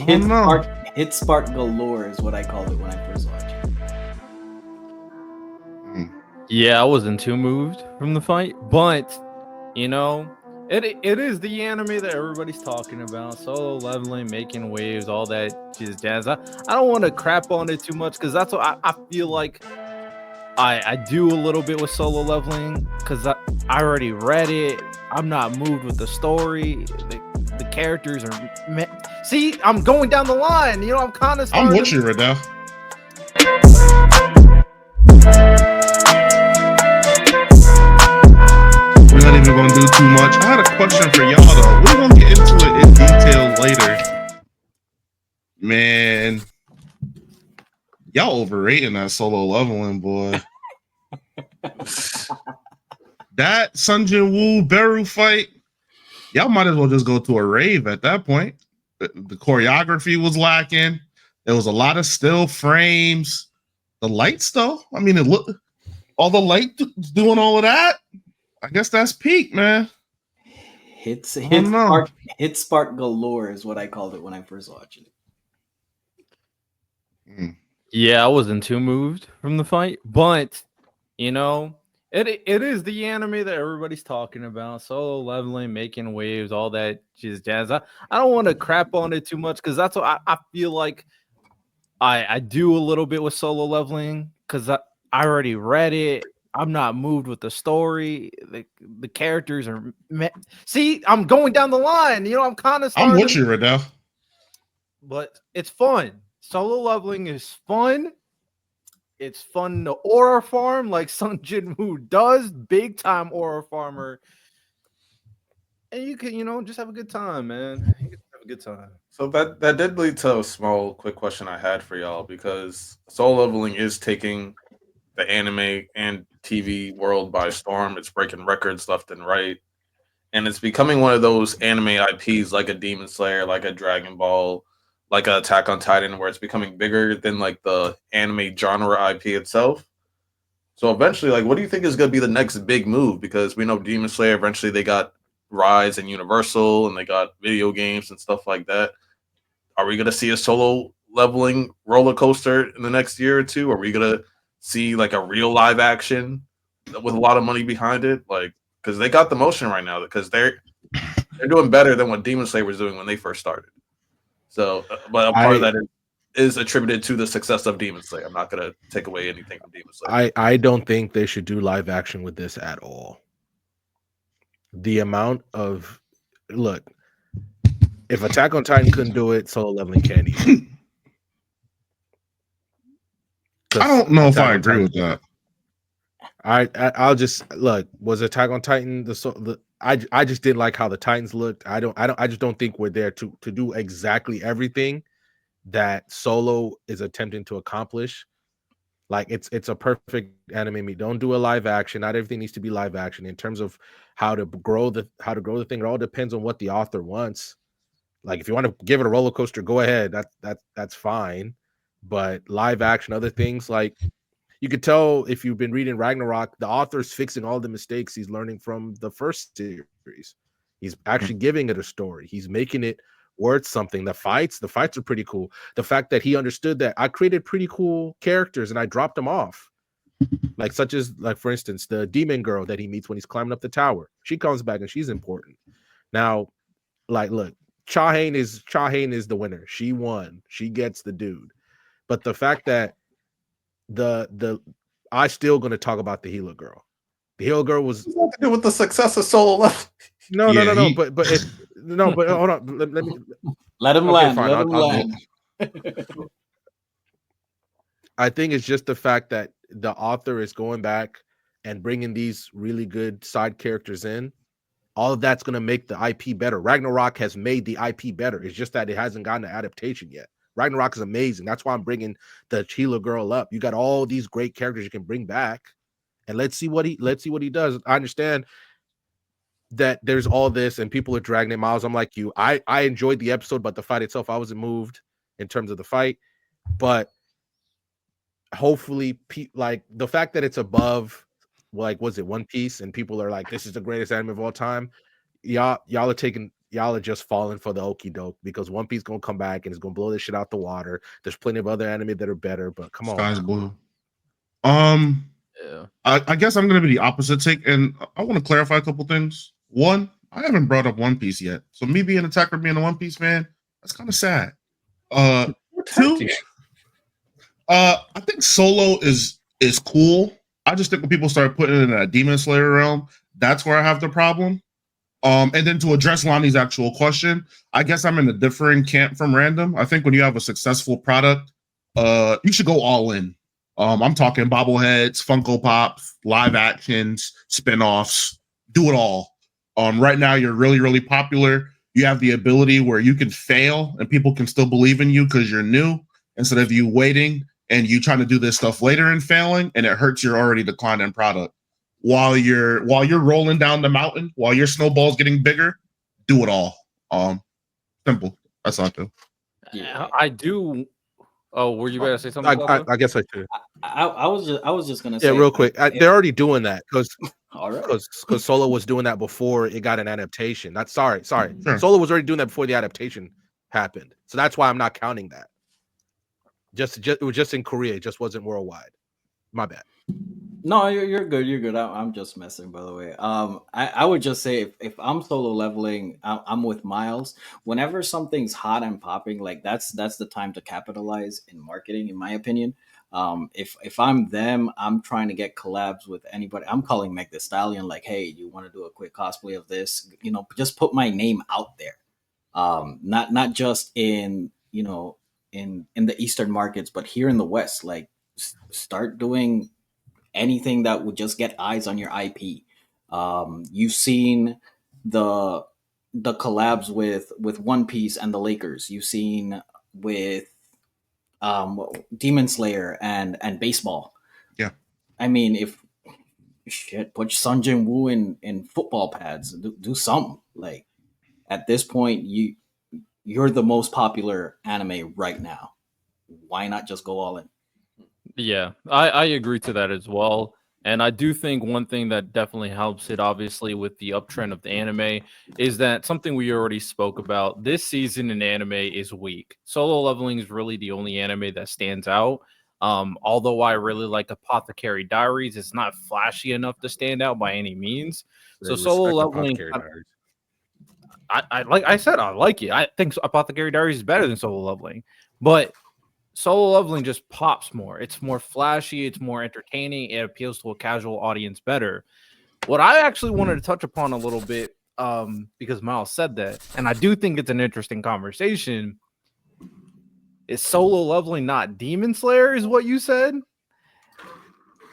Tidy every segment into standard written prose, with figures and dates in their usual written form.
Hit spark, hit spark galore is what I called it when I first watched it. Yeah, I wasn't too moved from the fight, but you know, it is the anime that everybody's talking about. Solo leveling, making waves, all that jazz. I don't want to crap on it too much because that's what I feel like I do a little bit with solo leveling because I already read it. I'm not moved with the story. The characters are. See, I'm going down the line. I'm kind of I'm starting. with you, Riddell. We're not even going to do too much. I had a question for y'all, though. We're going to get into it in detail later. Man, y'all overrating that solo leveling, boy. That Sunjin Woo Beru fight, y'all might as well just go to a rave at that point. The choreography was lacking. There was a lot of still frames. The lights, though, I mean, it looked all the light doing all of that. I guess that's peak, man. Hit spark galore is what I called it when I first watched it. Yeah, I wasn't too moved from the fight, but it is the anime that everybody's talking about. Solo leveling, making waves, all that jazz. I don't want to crap on it too much because that's what I feel like I do a little bit with solo leveling because I already read it. I'm not moved with the story. The characters are. See, I'm going down the line. I'm kind of starting. I'm with you, Riddell. But it's fun. Solo leveling is fun. It's fun to aura farm like Sun Jin Woo does, big time aura farmer. And you can, just have a good time, man. You can have a good time. So that did lead to a small, quick question I had for y'all because solo leveling is taking the anime and TV world by storm. It's breaking records left and right, and it's becoming one of those anime IPs like a Demon Slayer, like a Dragon Ball, like a Attack on Titan, where it's becoming bigger than like the anime genre IP itself. So eventually, like, what do you think is going to be the next big move? Because we know Demon Slayer eventually they got Rise and Universal, and they got video games and stuff like that. Are we going to see a solo leveling roller coaster in the next year or two? Are we going to see like a real live action with a lot of money behind it? Like, because they got the motion right now, because they're doing better than what Demon Slayer was doing when they first started. So, but a part of that is attributed to the success of Demon Slayer. I'm not going to take away anything from Demon Slayer. I don't think they should do live action with this at all. The amount of look, if Attack on Titan couldn't do it, solo leveling can't either. I don't know if I agree with that. I'll just look. Was Attack on Titan I just didn't like how the Titans looked. I just don't think we're there to do exactly everything that Solo is attempting to accomplish. Like it's a perfect anime. Don't do a live action. Not everything needs to be live action. In terms of how to grow the thing, it all depends on what the author wants. Like if you want to give it a roller coaster, go ahead. That's fine. But live action, other things like you could tell if you've been reading Ragnarok, the author's fixing all the mistakes he's learning from the first series. He's actually giving it a story. He's making it worth something. The fights are pretty cool. The fact that he understood that I created pretty cool characters and I dropped them off. Like such as for instance, the demon girl that he meets when he's climbing up the tower. She comes back and she's important. Now, look, Cha-Hain is the winner. She won. She gets the dude. But the fact that I still going to talk about the Healer Girl. The Healer Girl was what to do with the success of Solo level. No. But hold on. Let me let him land. Fine, let him land. I think it's just the fact that the author is going back and bringing these really good side characters in. All of that's going to make the IP better. Ragnarok has made the IP better. It's just that it hasn't gotten an adaptation yet. Ragnarok is amazing. That's why I'm bringing the Healer Girl up. You got all these great characters you can bring back, and let's see what he does. I understand that there's all this, and people are dragging it. Miles, I'm like you. I enjoyed the episode, but the fight itself, I wasn't moved in terms of the fight. But hopefully, like the fact that it's above, like was it One Piece, and people are like, this is the greatest anime of all time. Y'all are taking y'all are just falling for the okie doke because One Piece gonna come back and it's gonna blow this shit out the water. There's plenty of other anime that are better, but come on. Sky's blue. Yeah. I guess I'm gonna be the opposite take, and I want to clarify a couple things. One, I haven't brought up One Piece yet, so me being Attacker being a One Piece fan, that's kind of sad. Two, I think Solo is cool. I just think when people start putting it in that Demon Slayer realm, that's where I have the problem. And then to address Lonnie's actual question, I guess I'm in a differing camp from Random. I think when you have a successful product, you should go all in. I'm talking bobbleheads, Funko Pops, live actions, spinoffs, do it all. Right now, you're really, really popular. You have the ability where you can fail and people can still believe in you because you're new, instead of you waiting and you trying to do this stuff later and failing, and it hurts your already declining product. While you're rolling down the mountain, while your snowball's getting bigger, do it all. Simple. That's all I do. Yeah, I do. Oh, were you about to say something? I guess I should. I was just gonna say, yeah, real quick. They're already doing that because all right, because Solo was doing that before it got an adaptation. That's sorry. Sure. Solo was already doing that before the adaptation happened, so that's why I'm not counting that. It was just in Korea. It just wasn't worldwide. My bad. No, you're good. You're good. I'm just messing, by the way. I would just say if I'm solo leveling, I'm with Miles. Whenever something's hot and popping, like that's the time to capitalize in marketing, in my opinion. If I'm them, I'm trying to get collabs with anybody. I'm calling Meg the Stallion, like, hey, you want to do a quick cosplay of this? You know, just put my name out there. Not just in in the Eastern markets, but here in the West, like start doing anything that would just get eyes on your IP. You've seen the collabs with One Piece and the Lakers. You've seen with Demon Slayer and baseball. Yeah, I mean, if shit, put Sun Jin Woo in football pads. Do something. Like at this point, you're the most popular anime right now. Why not just go all in? Yeah, I agree to that as well. And I do think one thing that definitely helps it, obviously, with the uptrend of the anime, is that something we already spoke about. This season in anime is weak. Solo Leveling is really the only anime that stands out. Although I really like Apothecary Diaries, it's not flashy enough to stand out by any means. So Solo Leveling, I like I said, I like it. I think Apothecary Diaries is better than Solo Leveling, but Solo Leveling just pops more. It's more flashy. It's more entertaining. It appeals to a casual audience better. What I actually wanted to touch upon a little bit, because Miles said that, and I do think it's an interesting conversation, is Solo Leveling not Demon Slayer, is what you said?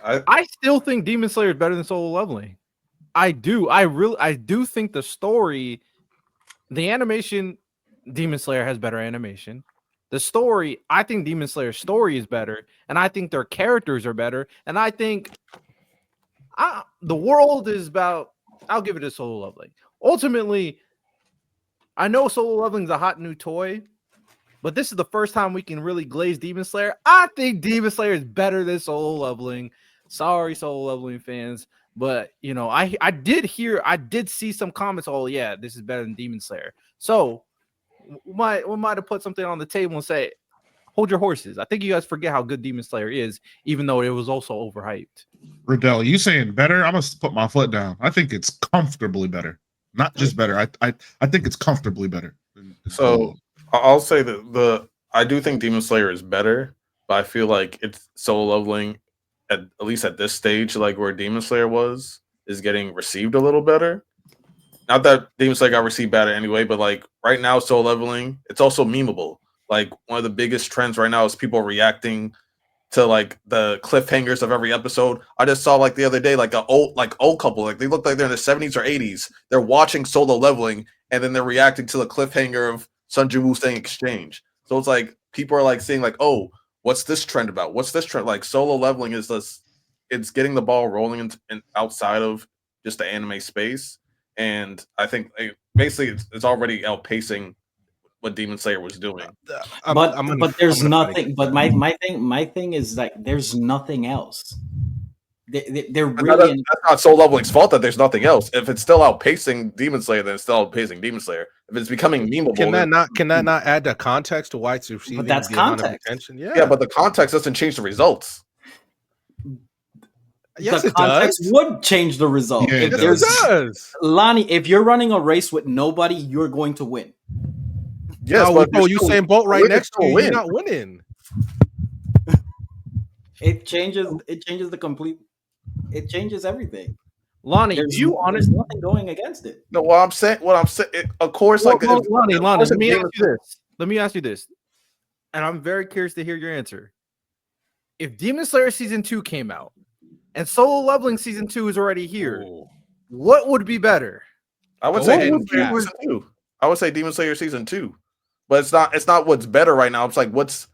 I still think Demon Slayer is better than Solo Leveling. I do. I do think the story, the animation, Demon Slayer has better animation. The story, I think Demon Slayer's story is better, and I think their characters are better, and I think the world is about. I'll give it to Solo Leveling. Ultimately, I know Solo Leveling is a hot new toy, but this is the first time we can really glaze Demon Slayer. I think Demon Slayer is better than Solo Leveling. Sorry, Solo Leveling fans, but I did see some comments. Oh yeah, this is better than Demon Slayer. So we might have put something on the table and say, hold your horses. I think you guys forget how good Demon Slayer is, even though it was also overhyped. Riddell, you saying better? I must put my foot down. I think it's comfortably better, not just better. I think it's comfortably better. So I'll say that I do think Demon Slayer is better, but I feel like it's Solo Leveling at least at this stage, like where Demon Slayer was, is getting received a little better. Not that Demon Slayer got received better anyway, but like right now, Solo Leveling, it's also memeable. Like one of the biggest trends right now is people reacting to like the cliffhangers of every episode. I just saw like the other day, like old couple, like they look like they're in the 70s or 80s. They're watching Solo Leveling and then they're reacting to the cliffhanger of Sun Jin Woo saying exchange. So it's like people are like saying like, oh, what's this trend about? What's this trend? Like Solo Leveling is this, it's getting the ball rolling in outside of just the anime space. And I think basically it's already outpacing what Demon Slayer was doing. But there's nothing. But my thing is that there's nothing else. They're But really that's not Soul Leveling's fault that there's nothing else. If it's still outpacing Demon Slayer, then it's still outpacing Demon Slayer. If it's becoming memeable, Can then that not add the context to why it's receiving that's the amount of context. attention? yeah, but the context doesn't change the results. Yes, the it context does. would change the result. Yeah, it If Yes, does. it does. Lonnie, if you're running a race with nobody, you're going to win. Yes, No, but with Usain Bolt right next to you, win. you're not winning. It changes the complete. It changes everything. Lonnie, There's, do you there's honestly? nothing going against it. No, what I'm saying, of course, Well, like well, if- Lonnie, of Lonnie, course let if me ask Demon- you this. Let me ask you this, and I'm very curious to hear your answer. If Demon Slayer season 2 came out and Solo Leveling season 2 is already here, what would be better? I would Go say ahead Demon and Slayer cap. season 2. I would say Demon Slayer season 2, but it's not. It's not what's better right now. It's like what's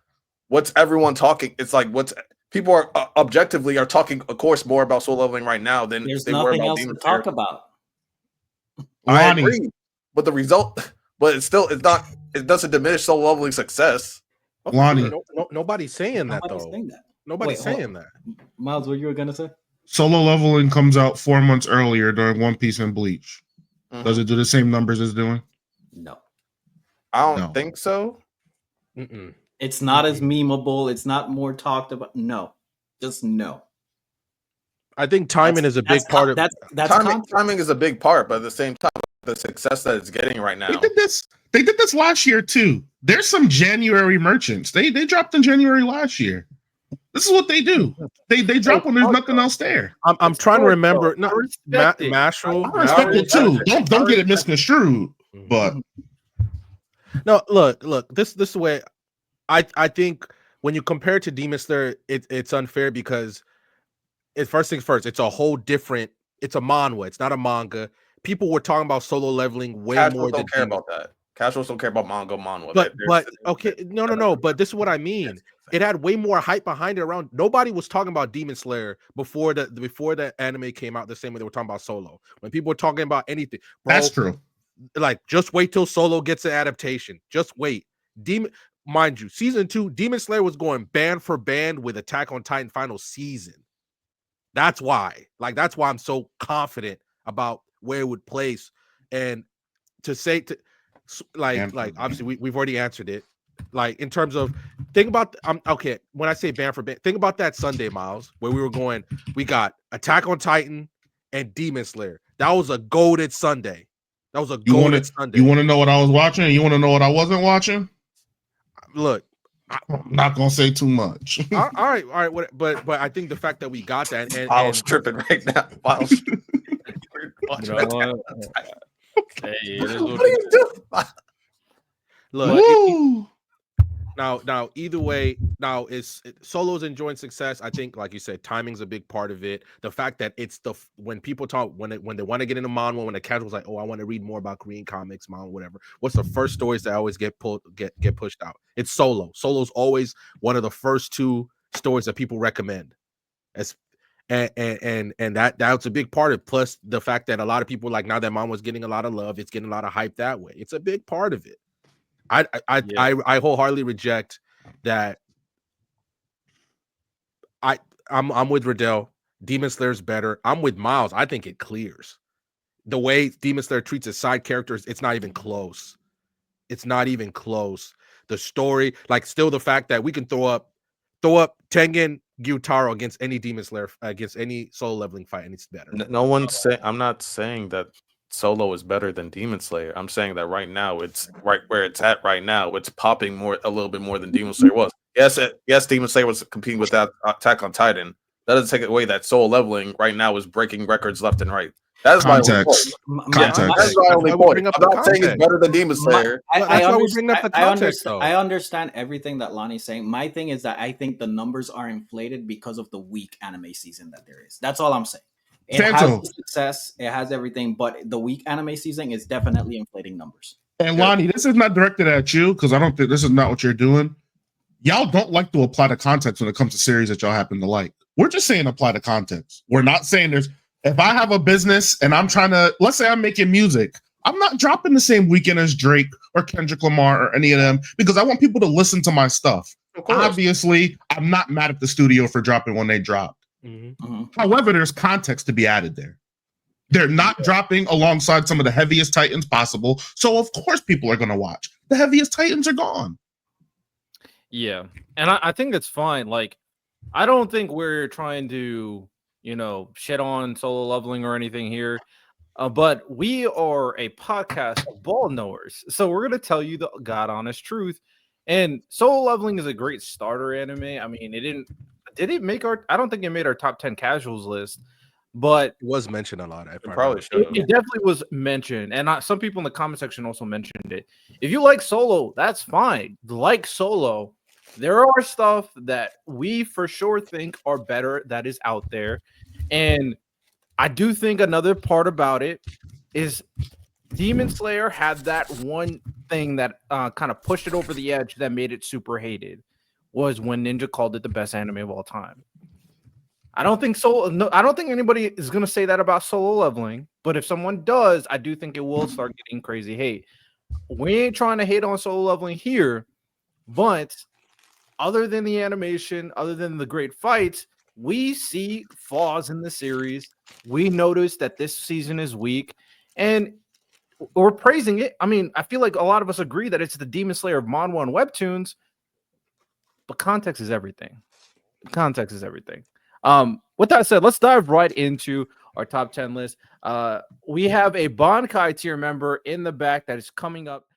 everyone talking. It's like what's people are objectively are talking, of course, more about Soul Leveling right now than There's they were nothing about else to Demon Slayer. talk about. I Lonnie, agree, but the result, but it's not. It doesn't diminish Soul Leveling's success. Of Lonnie. course, nobody's saying that Nobody's though. saying that. Nobody's Wait, hold saying that. Miles, what you were gonna say? Solo Leveling comes out 4 months earlier during One Piece and Bleach. Mhm. Does it do the same numbers it's doing? No. I don't No. think so. Mm-mm. It's not as memeable. It's not more talked about. No. Just no. I think timing is a big part of. that's Timing is a big part, but at the same time, the success that it's getting right now. They did this. They did this last year too. There's some January merchants. They dropped in January last year. This is what they do. They drop when there's nothing else there. I'm trying to remember. No, I respect it. Mashal. I respect it too. Don't get it misconstrued. Mm-hmm. But No, look. This is the way. I think when you compare it to Demon Slayer, it's unfair because first things first. It's a whole different. It's a manhwa. It's not a manga. People were talking about Solo Leveling way Casuals more than don't care Demon. about that. Casuals don't care about manhwa. But okay, no. But this is what I mean. It had way more hype behind it. Around nobody was talking about Demon Slayer before the anime came out. The same way they were talking about Solo. When people were talking about anything, bro, that's true. like just wait till Solo gets an adaptation. Just wait. Mind you, season 2, Demon Slayer was going band for band with Attack on Titan final season. That's why. Like that's why I'm so confident about where it would place. And to say to like obviously we've already answered it. Like in terms of think about okay, when I say band for band, think about that Sunday, Miles, where we were going, we got Attack on Titan and Demon Slayer. That was a goated Sunday. That was a goated Sunday. You want to know what I was watching? And you want to know what I wasn't watching? Look, I'm not gonna say too much. all right. But I think the fact that we got that and I was tripping right now. Miles. You know what? Hey, it is What are you doing? look, Woo! now either way, now Solo's enjoying success. I think, like you said, timing's a big part of it. The fact that it's when people talk when they want to get into manhwa, when the casual's like, oh, I want to read more about Korean comics, manga, whatever. What's the first stories that always get pushed out? It's Solo. Solo's always one of the first 2 stories that people recommend. And that's a big part of it. Plus the fact that a lot of people like now that manhwa's getting a lot of love, it's getting a lot of hype that way. It's a big part of it. I wholeheartedly reject that. I'm with Riddell. Demon Slayer's better. I'm with Miles. I think it clears. The way Demon Slayer treats its side characters, it's not even close. It's not even close. The story, like still the fact that we can throw up Tengen Gyutaro against any Demon Slayer, against any Solo Leveling fight, and it's better. No one's saying. I'm not saying that Solo is better than Demon Slayer. I'm saying that right now, it's right where it's at right now. It's popping a little bit more than Demon Slayer was. Yes, Demon Slayer was competing with that Attack on Titan. That doesn't take away that Solo Leveling right now is breaking records left and right. That is Context. That's my only point. I'm not saying it's better than Demon Slayer. That's why we bring up the context, though. I understand everything that Lonnie's saying. My thing is that I think the numbers are inflated because of the weak anime season that there is. That's all I'm saying. It has the success, it has everything, but the weak anime season is definitely inflating numbers. And Lonnie, this is not directed at you because I don't think this is not what you're doing. Y'all don't like to apply the context when it comes to series that y'all happen to like. We're just saying apply the context. We're not saying if I have a business and I'm trying to, let's say I'm making music, I'm not dropping the same weekend as Drake or Kendrick Lamar or any of them because I want people to listen to my stuff. Obviously, I'm not mad at the studio for dropping when they dropped. Mhm. However, there's context to be added there. They're not dropping alongside some of the heaviest titans possible, so of course people are going to watch. The heaviest titans are gone. Yeah, and I think that's fine. Like, I don't think we're trying to, shit on solo leveling or anything here. But we are a podcast of ball knowers, so we're gonna tell you the god honest truth. And solo leveling is a great starter anime. I mean, did it make our? I don't think it made our top 10 casuals list, but It was mentioned a lot. If It I probably remember. should have. it definitely was mentioned. And some people in the comment section also mentioned it. If you like solo, that's fine. Like solo, there are stuff that we for sure think are better that is out there, and I do think another part about it is Demon Slayer had that one thing that kind of pushed it over the edge that made it super hated, was when Ninja called it the best anime of all time. I don't think I don't think anybody is gonna say that about solo leveling, but if someone does, I do think it will start getting crazy hate. We ain't trying to hate on solo leveling here, but other than the animation, other than the great fights, we see flaws in the series. We notice that this season is weak, and we're praising it. I mean, I feel like a lot of us agree that it's the Demon Slayer of manhwa and webtoons, but context is everything. Context is everything. With that said, let's dive right into our top 10 list. We have a Bankai tier member in the back that is coming up.